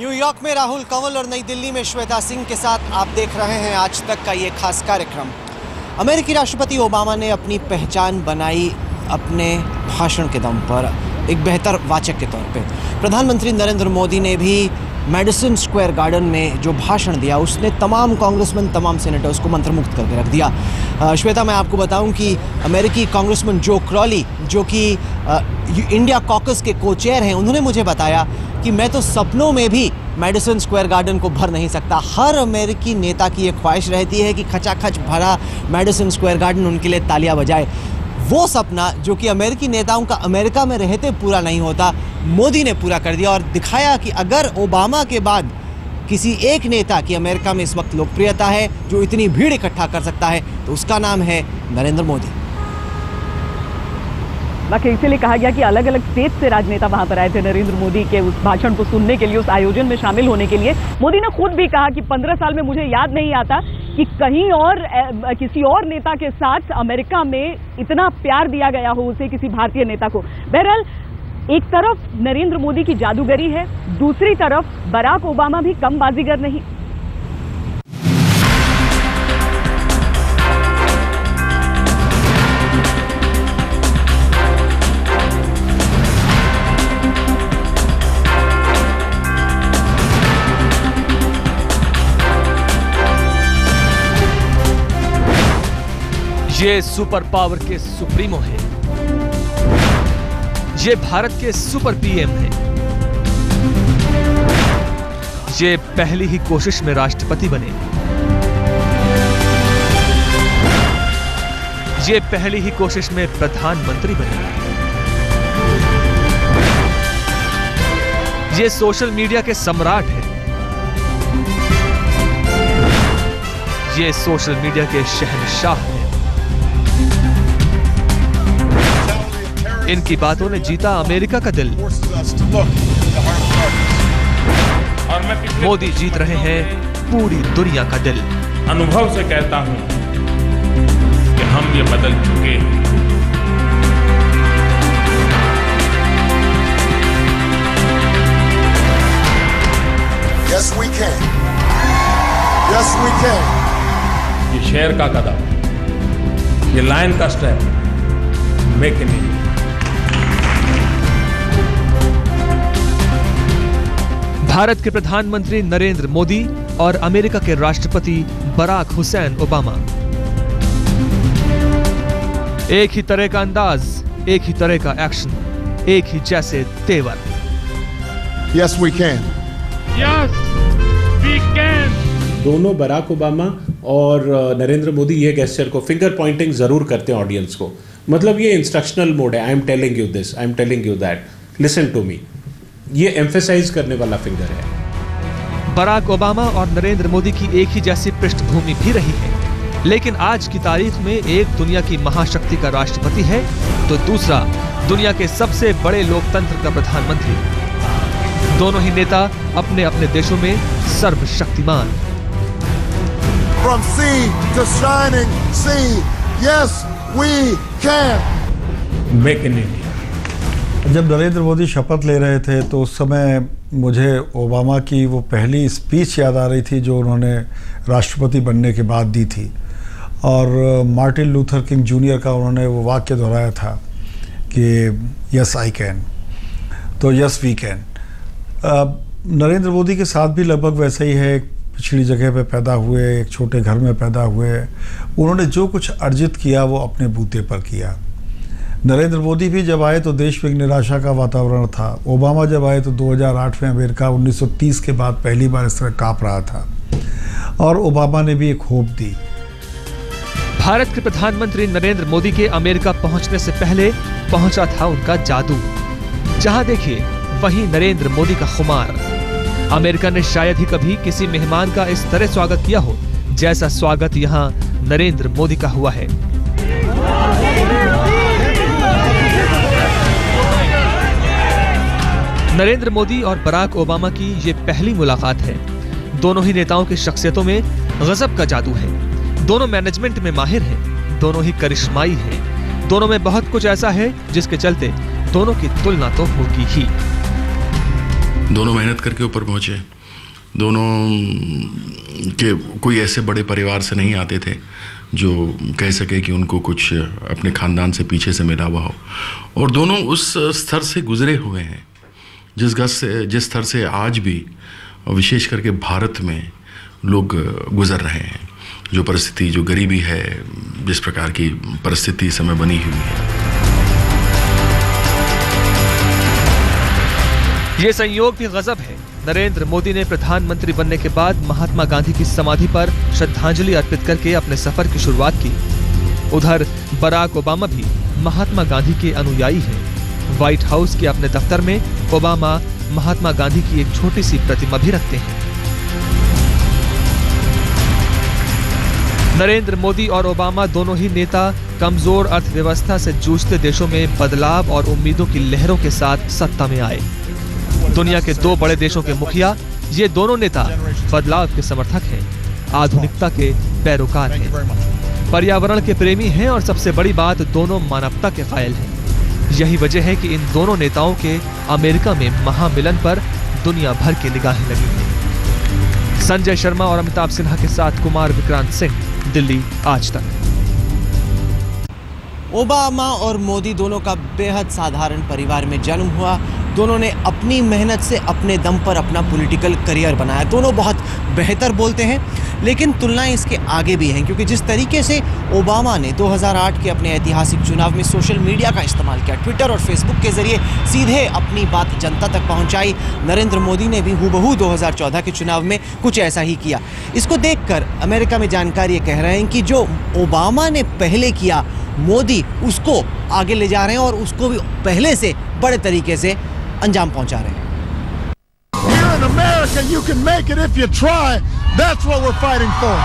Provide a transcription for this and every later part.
New York में राहुल कंवल और नई दिल्ली में श्वेता सिंह के साथ आप देख रहे हैं आज तक का ये खास कार्यक्रम। अमेरिकी राष्ट्रपति ओबामा ने अपनी पहचान बनाई अपने भाषण के दम पर, एक बेहतर वाचक के तौर पे। प्रधानमंत्री नरेंद्र मोदी ने भी मैडिसन स्क्वायर गार्डन में जो भाषण दिया उसने तमाम कांग्रेसमैन, तमाम सेनेटर्स को मंत्रमुग्ध करके रख दिया। श्वेता, मैं आपको बताऊं कि अमेरिकी कांग्रेसमैन जो क्रॉली, जो कि इंडिया कॉकस के को चेयर हैं, उन्होंने मुझे बताया कि मैं तो सपनों में भी मैडिसन स्क्वायर गार्डन को भर नहीं सकता। हर अमेरिकी नेता की ये ख्वाहिश रहती है कि खचाखच भरा मैडिसन स्क्वायर गार्डन उनके लिए तालियां बजाए। वो सपना जो कि अमेरिकी नेताओं का अमेरिका में रहते पूरा नहीं होता, मोदी ने पूरा कर दिया और दिखाया कि अगर ओबामा के बाद किसी एक नेता की अमेरिका में इस वक्त लोकप्रियता है जो इतनी भीड़ इकट्ठा कर सकता है तो उसका नाम है नरेंद्र मोदी। बाकी इसीलिए कहा गया कि अलग अलग स्टेट से राजनेता वहां पर आए थे नरेंद्र मोदी के उस भाषण को सुनने के लिए, उस आयोजन में शामिल होने के लिए। मोदी ने खुद भी कहा कि 15 साल में मुझे याद नहीं आता कि कहीं और किसी और नेता के साथ अमेरिका में इतना प्यार दिया गया हो उसे, किसी भारतीय नेता को। बहरहाल, एक तरफ नरेंद्र मोदी की जादूगरी है, दूसरी तरफ बराक ओबामा भी कम बाजीगर नहीं। ये सुपर पावर के सुप्रीमो हैं। ये भारत के सुपर पीएम हैं। ये पहली ही कोशिश में राष्ट्रपति बने। ये पहली ही कोशिश में प्रधानमंत्री बने। ये सोशल मीडिया के सम्राट हैं। ये सोशल मीडिया के शहंशाह हैं। इनकी बातों ने जीता अमेरिका का दिल। मोदी जीत रहे हैं पूरी दुनिया का दिल। अनुभव से कहता हूं कि हम ये बदल चुके हैं। Yes, we can. Yes, we can. ये शेर का कदम, ये लायन का step, make in India. Bharat के प्रधानमंत्री नरेंद्र मोदी और अमेरिका के राष्ट्रपति बराक हुसैन ओबामा। एक ही तरह का अंदाज, एक ही तरह का एक्शन, एक ही जैसे तेवर। Yes, we can. Yes, we can. दोनों बराक ओबामा और नरेंद्र मोदी ये गेस्चर को, फिंगर पॉइंटिंग जरूर करते हैं ऑडियंस को। मतलब ये इंस्ट्रक्शनल मोड है। I am telling you this, I am telling you that, listen to me. ये एम्फेसाइज करने वाला फिंगर है। बराक ओबामा और नरेंद्र मोदी की एक ही जैसी पृष्ठभूमि भी रही है, लेकिन आज की तारीख में एक दुनिया की महाशक्ति का राष्ट्रपति है तो दूसरा दुनिया के सबसे बड़े लोकतंत्र का प्रधानमंत्री। दोनों ही नेता अपने अपने देशों में सर्वशक्तिमान। From sea to shining sea. Yes, we can. Make in India. जब नरेंद्र मोदी शपथ ले रहे थे तो उस समय मुझे ओबामा की वो पहली स्पीच याद आ रही थी जो उन्होंने राष्ट्रपति बनने के बाद दी थी, और मार्टिन लूथर किंग जूनियर का उन्होंने वो वाक्य दोहराया था कि यस आई कैन, तो yes we can. Narendra Modi के साथ भी लगभग वैसे ही है। पिछड़ी जगह पे पैदा हुए, एक छोटे घर में पैदा हुए। उन्होंने जो कुछ अर्जित किया वो अपने बूते पर किया। नरेंद्र मोदी भी जब आए तो देश में एक निराशा का वातावरण था। ओबामा जब आए तो 2008 में अमेरिका 1930 के बाद पहली बार इस तरह कांप रहा था, और ओबामा ने भी एक होप दी। भारत के प्रधानमंत्री नरेंद्र मोदी के अमेरिका पहुंचने से पहले पहुंचा था उनका जादू। जहां देखिए वहीं नरेंद्र मोदी का खुमार। अमेरिका ने शायद ही कभी किसी मेहमान का इस तरह स्वागत किया हो जैसा स्वागत यहां नरेंद्र मोदी का हुआ है। नरेंद्र मोदी और बराक ओबामा की ये पहली मुलाकात है। दोनों ही नेताओं की शख्सियतों में गजब का जादू है। दोनों मैनेजमेंट में माहिर हैं, दोनों ही करिश्माई हैं, दोनों में बहुत कुछ ऐसा है जिसके चलते दोनों की तुलना तो होगी ही। दोनों मेहनत करके ऊपर पहुँचे। दोनों के कोई ऐसे बड़े परिवार से नहीं आते थे जो कह सके कि उनको कुछ अपने ख़ानदान से पीछे से मिला हुआ हो, और दोनों उस स्तर से गुजरे हुए हैं जिस स्तर से आज भी विशेष करके भारत में लोग गुजर रहे हैं। जो परिस्थिति, जो गरीबी है, जिस प्रकार की परिस्थिति इस समय बनी हुई है। ये संयोग भी गजब है। नरेंद्र मोदी ने प्रधानमंत्री बनने के बाद महात्मा गांधी की समाधि पर श्रद्धांजलि अर्पित करके अपने सफर की शुरुआत की। उधर बराक ओबामा भी महात्मा गांधी के अनुयायी हैं। व्हाइट हाउस के अपने दफ्तर में ओबामा महात्मा गांधी की एक छोटी सी प्रतिमा भी रखते हैं। नरेंद्र मोदी और ओबामा दोनों ही नेता कमजोर अर्थव्यवस्था से जूझते देशों में बदलाव और उम्मीदों की लहरों के साथ सत्ता में आए। दुनिया के दो बड़े देशों के मुखिया, ये दोनों नेता बदलाव के समर्थक हैं, आधुनिकता के पैरोकार हैं, पर्यावरण के प्रेमी हैं और सबसे बड़ी बात, दोनों मानवता के कायल हैं। यही वजह है कि इन दोनों नेताओं के अमेरिका में महामिलन पर दुनिया भर की निगाहें लगी हैं। संजय शर्मा और अमिताभ सिन्हा के साथ कुमार विक्रांत सिंह, दिल्ली आज तक। ओबामा और मोदी दोनों का बेहद साधारण परिवार में जन्म हुआ। दोनों ने अपनी मेहनत से अपने दम पर अपना पॉलिटिकल करियर बनाया। दोनों बहुत बेहतर बोलते हैं, लेकिन तुलनाएं इसके आगे भी हैं, क्योंकि जिस तरीके से ओबामा ने 2008 के अपने ऐतिहासिक चुनाव में सोशल मीडिया का इस्तेमाल किया, ट्विटर और फेसबुक के जरिए सीधे अपनी बात जनता तक पहुंचाई, नरेंद्र मोदी ने भी हूबहू 2014 के चुनाव में कुछ ऐसा ही किया। इसको देखकर अमेरिका में जानकार ये कह रहे हैं कि जो ओबामा ने पहले किया, मोदी उसको आगे ले जा रहे हैं और उसको भी पहले से बड़े तरीके से अंजाम पहुंचा रहे हैं। Here in America, you can make it if you try. That's what we're fighting for.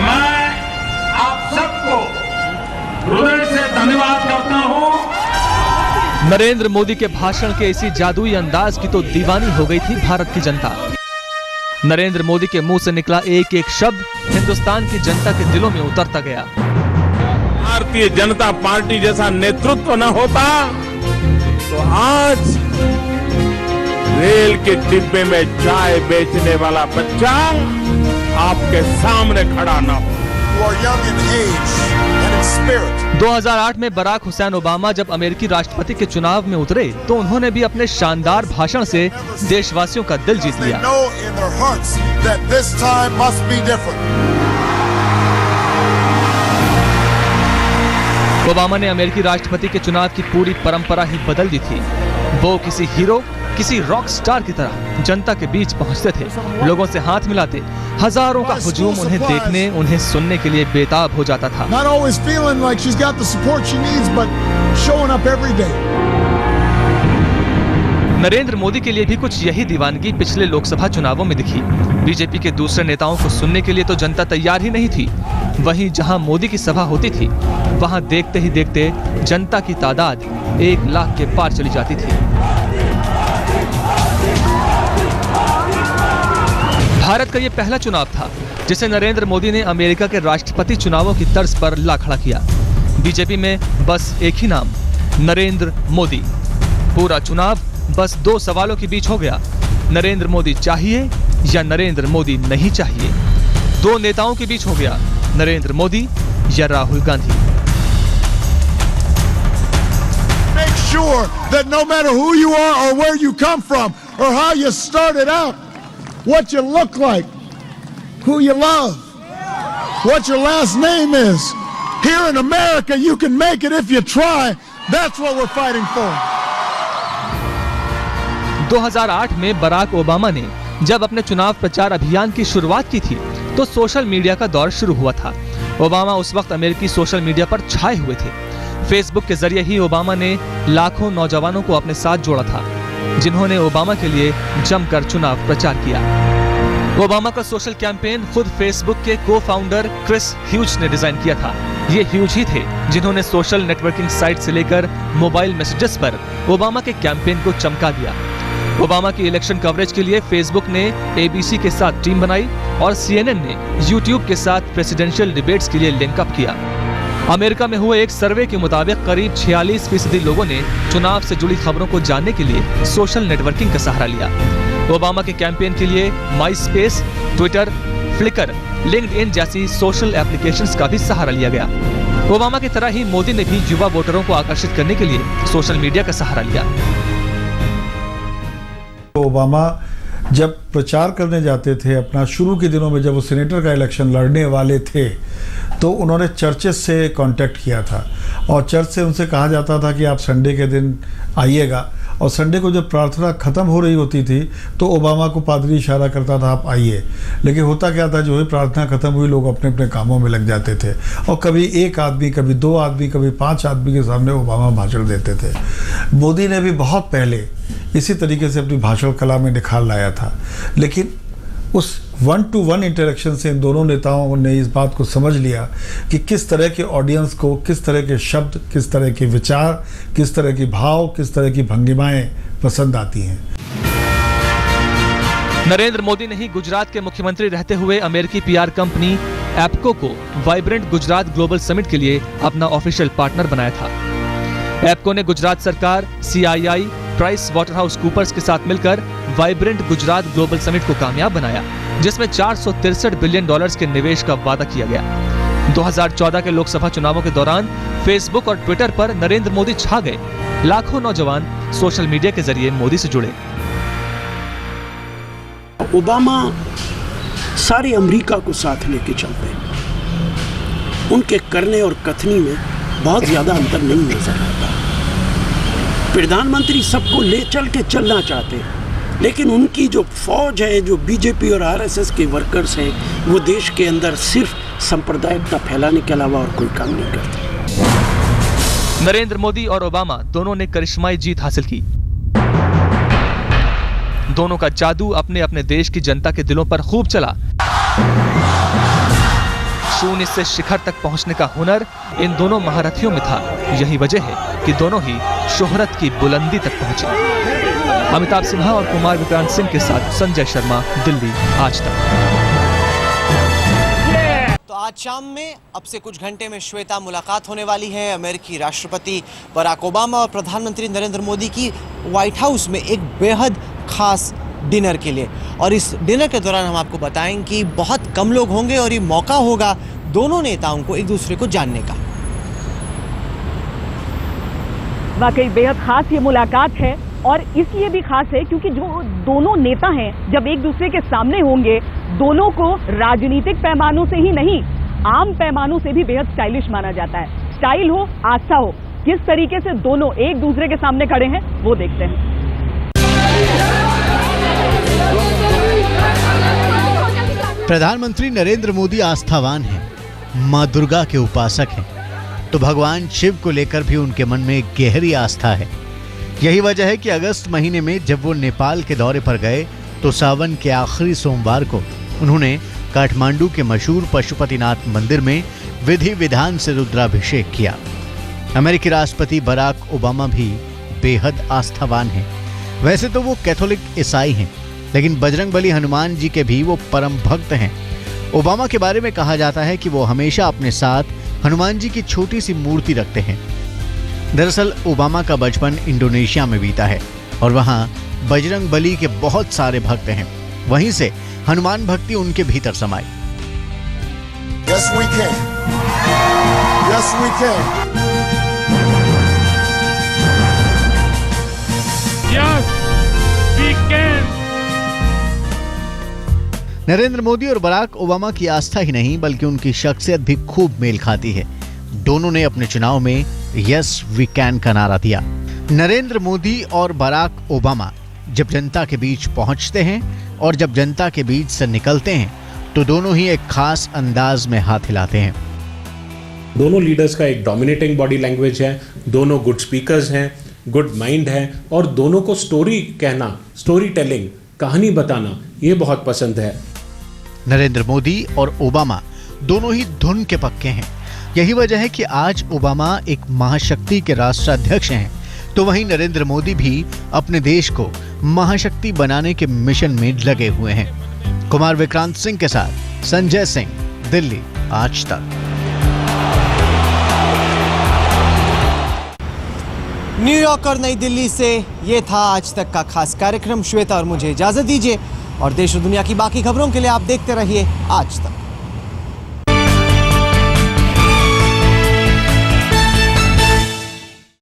मैं आप सबको हृदय से धन्यवाद करता हूं। नरेंद्र मोदी के भाषण के इसी जादुई अंदाज की तो दीवानी हो गई थी भारत की जनता। नरेंद्र मोदी के मुंह से निकला एक एक शब्द हिंदुस्तान की जनता के दिलों में उतरता गया। भारतीय जनता पार्टी जैसा नेतृत्व न होता तो आज रेल के डिब्बे में चाय बेचने वाला बच्चा आपके सामने खड़ा न हो। You are young in age and in spirit. 2008 में बराक हुसैन ओबामा जब अमेरिकी राष्ट्रपति के चुनाव में उतरे तो उन्होंने भी अपने शानदार भाषण से देशवासियों का दिल जीत They लिया। know in their hearts that this time must be different. Obama ने अमेरिकी राष्ट्रपति के चुनाव की पूरी परंपरा ही बदल दी थी। वो किसी हीरो, किसी रॉक स्टार की तरह जनता के बीच पहुंचते थे, लोगों से हाथ मिलाते। हजारों का हुजूम उन्हें देखने, उन्हें सुनने के लिए बेताब हो जाता था। Not always feeling like she's got the support she needs, but showing up every day. Narendra Modi के लिए भी कुछ यही दीवानगी पिछले लोकसभा चुनावों में दिखी। बीजेपी के दूसरे नेताओं को सुनने के लिए तो जनता तैयार ही नहीं थी। वहीं जहां मोदी की सभा होती थी, वहां देखते ही देखते जनता की तादाद 1 लाख के पार चली जाती थी। भारत का ये पहला चुनाव था जिसे नरेंद्र मोदी ने अमेरिका के राष्ट्रपति चुनावों की तर्ज पर ला खड़ा किया। बीजेपी में बस एक ही नाम, नरेंद्र मोदी। पूरा चुनाव बस 2 सवालों के बीच हो गया, नरेंद्र मोदी चाहिए या नरेंद्र मोदी नहीं चाहिए। 2 नेताओं के बीच हो गया, नरेंद्र मोदी या Rahul Gandhi. Make sure that no matter who you are or where you come from or how you started out, what you look like, who you love, what your last name is. Here in America, you can make it if you try. That's what we're fighting for. 2008 में Barack Obama ने जब अपने चुनाव प्रचार अभियान की शुरुआत की थी तो सोशल मीडिया का दौर शुरू हुआ था। ओबामा उस वक्त अमेरिकी सोशल मीडिया पर छाए हुए थे। फेसबुक के जरिए ही ओबामा ने लाखों नौजवानों को अपने साथ जोड़ा था, जिन्होंने ओबामा के लिए जमकर चुनाव प्रचार किया। ओबामा का सोशल कैंपेन खुद फेसबुक के को-फाउंडर क्रिस ह्यूज ने डिजाइन किया था। ये ह्यूज ही थे जिन्होंने सोशल नेटवर्किंग साइट से लेकर मोबाइल मैसेजेस पर ओबामा के कैंपेन को चमका दिया। ओबामा की इलेक्शन कवरेज के लिए फेसबुक ने ABC के साथ टीम बनाई और CNN ने YouTube के साथ प्रेसिडेंशियल डिबेट्स के लिए लिंकअप किया। अमेरिका में हुए एक सर्वे के मुताबिक करीब 46% लोगों ने चुनाव से जुड़ी खबरों को जानने के लिए सोशल नेटवर्किंग का सहारा लिया। ओबामा के कैंपेन के लिए माईस्पेस, ट्विटर, फ्लिकर, लिंक्डइन जैसी सोशल एप्लीकेशंस का भी सहारा लिया गया। ओबामा की तरह ही मोदी ने भी युवा वोटरों को आकर्षित करने के लिए सोशल मीडिया का सहारा लिया। ओबामा जब प्रचार करने जाते थे अपना, शुरू के दिनों में जब वो सीनेटर का इलेक्शन लड़ने वाले थे, तो उन्होंने चर्चेस से कांटेक्ट किया था और चर्च से उनसे कहा जाता था कि आप संडे के दिन आइएगा। और संडे को जब प्रार्थना ख़त्म हो रही होती थी तो ओबामा को पादरी इशारा करता था आप आइए। लेकिन होता क्या था, जो ही प्रार्थना ख़त्म हुई लोग अपने अपने कामों में लग जाते थे और कभी एक आदमी, कभी दो आदमी, कभी 5 आदमी के सामने ओबामा भाषण देते थे। मोदी ने भी बहुत पहले इसी तरीके से अपनी भाषण कला में निखार लाया था, लेकिन उस 1-to-1 इंटरेक्शन से इन दोनों नेताओं ने इस बात को समझ लिया कि किस तरह के ऑडियंस को किस तरह के शब्द, किस तरह के विचार, किस तरह की भाव, किस तरह की भंगिमाएं पसंद आती हैं। नरेंद्र मोदी ने ही गुजरात के मुख्यमंत्री रहते हुए अमेरिकी PR कंपनी एप्को को वाइब्रेंट गुजरात ग्लोबल समिट के लिए अपना ऑफिशियल पार्टनर बनाया था। एप्को ने गुजरात सरकार, CII, प्राइस वाटरहाउस कूपर्स के साथ मिलकर वाइब्रेंट गुजरात ग्लोबल समिट को कामयाब बनाया, जिसमें $463 बिलियन के निवेश का वादा किया गया। 2014 के लोकसभा चुनावों के दौरान फेसबुक और ट्विटर पर नरेंद्र मोदी छा गए। लाखों नौजवान सोशल मीडिया के जरिए मोदी से जुड़े। ओबामा सारे अमेरिका को साथ लेके चलते हैं। उनके करने और कथनी में बहुत ज्यादा अंतर नहीं नजर आता। प्रधानमंत्री सबको ले चल के चलना चाहते हैं, लेकिन उनकी जो फौज है, जो बीजेपी और RSS के वर्कर्स हैं, वो देश के अंदर सिर्फ सांप्रदायिकता फैलाने के अलावा और कोई काम नहीं करते। नरेंद्र मोदी और ओबामा दोनों ने करिश्माई जीत हासिल की। दोनों का जादू अपने अपने देश की जनता के दिलों पर खूब चला। शून्य से शिखर तक पहुंचने का हुनर इन दोनों महारथियों में था। यही वजह है कि दोनों ही शोहरत की बुलंदी तक पहुंचे। अमिताभ सिन्हा और कुमार विक्रांत सिंह के साथ संजय शर्मा, दिल्ली, आज तक। तो आज शाम में अब से कुछ घंटे में श्वेता मुलाकात होने वाली है अमेरिकी राष्ट्रपति बराक ओबामा और प्रधानमंत्री नरेंद्र मोदी की व्हाइट हाउस में एक बेहद खास डिनर के लिए। और इस डिनर के दौरान हम आपको बताएंगे कि बहुत कम लोग होंगे और ये मौका होगा दोनों नेताओं को एक दूसरे को जानने का। वाकई बेहद खास ये मुलाकात है और इसलिए भी खास है क्योंकि जो दोनों नेता हैं जब एक दूसरे के सामने होंगे, दोनों को राजनीतिक पैमानों से ही नहीं, आम पैमानों से भी बेहद स्टाइलिश माना जाता है। स्टाइल हो, आस्था हो, किस तरीके से दोनों एक दूसरे के सामने खड़े हैं वो देखते हैं। प्रधानमंत्री नरेंद्र मोदी आस्थावान हैं, मां दुर्गा के उपासक हैं, तो भगवान शिव को लेकर भी उनके मन में गहरी आस्था है। यही वजह है कि अगस्त महीने में जब वो नेपाल के दौरे पर गए तो सावन के आखिरी सोमवार को उन्होंने काठमांडू के मशहूर पशुपतिनाथ मंदिर में विधि विधान से रुद्राभिषेक किया। अमेरिकी राष्ट्रपति बराक ओबामा भी बेहद आस्थावान हैं। वैसे तो वो कैथोलिक ईसाई हैं, लेकिन बजरंगबली हनुमान जी के भी वो परम भक्त हैं। ओबामा के बारे में कहा जाता है कि वो हमेशा अपने साथ हनुमान जी की छोटी सी मूर्ति रखते हैं। दरअसल ओबामा का बचपन इंडोनेशिया में बीता है और वहाँ बजरंगबली के बहुत सारे भक्त हैं। वहीं से हनुमान भक्ति उनके भीतर समाई। Yes, we can. Yes, we can. Yes, we can. Narendra Modi और बराक ओबामा की आस्था ही नहीं बल्कि उनकी शख्सियत भी खूब मेल खाती है। दोनों ने अपने चुनाव में यस वी कैन का नारा दिया। नरेंद्र मोदी और बराक ओबामा जब जनता के बीच पहुंचते हैं और जब जनता के बीच से निकलते हैं तो दोनों ही एक खास अंदाज में हाथ हिलाते हैं। दोनों लीडर्स का एक डोमिनेटिंग बॉडी लैंग्वेज है, दोनों गुड स्पीकर्स हैं, गुड माइंड है और दोनों को स्टोरी कहना, स्टोरी टेलिंग, कहानी बताना ये बहुत पसंद है। नरेंद्र मोदी और ओबामा दोनों ही धुन के पक्के हैं। यही वजह है कि आज ओबामा एक महाशक्ति के राष्ट्राध्यक्ष हैं, तो वहीं नरेंद्र मोदी भी अपने देश को महाशक्ति बनाने के मिशन में लगे हुए हैं। कुमार विक्रांत सिंह के साथ संजय सिंह, दिल्ली, आज तक। न्यूयॉर्क और नई दिल्ली से ये था आज तक का खास कार्यक्रम। श्वेता और मुझे इजाजत दीजिए और देश और दुनिया की बाकी खबरों के लिए आप देखते रहिए आज तक।